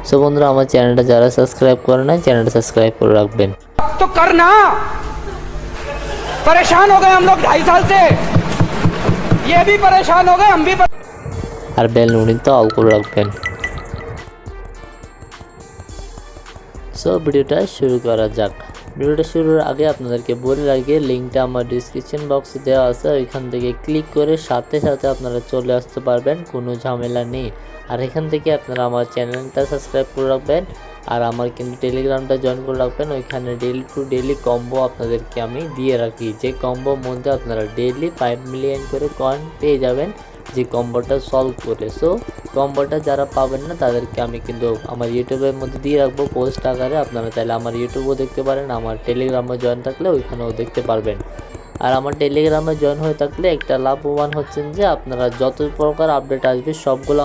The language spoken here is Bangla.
সো বন্ধুরা আমার চ্যানেলটা যারা সাবস্ক্রাইব করে না চ্যানেলটা সাবস্ক্রাইব করে রাখবেন। तो करना परेशान हो गए हम लोग 2.5 साल से, ये भी परेशान हो गए, हम भी আর বেল নোটিফিকেশনটা অল করে রাখবেন। সো ভিডিওটা শুরু করা যাক। ভিডিওটা শুরুর আগে আপনাদেরকে বলে রাখি লিঙ্কটা আমার ডিসক্রিপশন বক্সে দেওয়া আছে, ওইখান থেকে ক্লিক করে সাথে সাথে আপনারা চলে আসতে পারবেন, কোনো ঝামেলা নেই। আর এখান থেকে আপনারা আমার চ্যানেলটা সাবস্ক্রাইব করে রাখবেন আর আমার কিন্তু টেলিগ্রামটা জয়েন করে রাখবেন। ওইখানে ডেইলি টু ডেইলি কম্বো আপনাদেরকে আমি দিয়ে রাখি, যে কম্বোর মধ্যে আপনারা ডেইলি 5 মিলিয়ন করে কয়েন পেয়ে যাবেন যে কম্বোটা সলভ করে। সো কম্বোটা যারা পাবেন না তাদেরকে আমি কিন্তু আমার ইউটিউবের মধ্যে দিয়ে রাখবো পোস্ট আকারে, আপনারা চাইলে আমার ইউটিউবও দেখতে পারেন, আমার টেলিগ্রামে জয়েন থাকলে ওইখানেও দেখতে পারবেন। আর আমার টেলিগ্রামে জয়েন হয়ে থাকলে একটা লাভবান হচ্ছেন যে আপনারা যত প্রকার আপডেট আসবে সবগুলো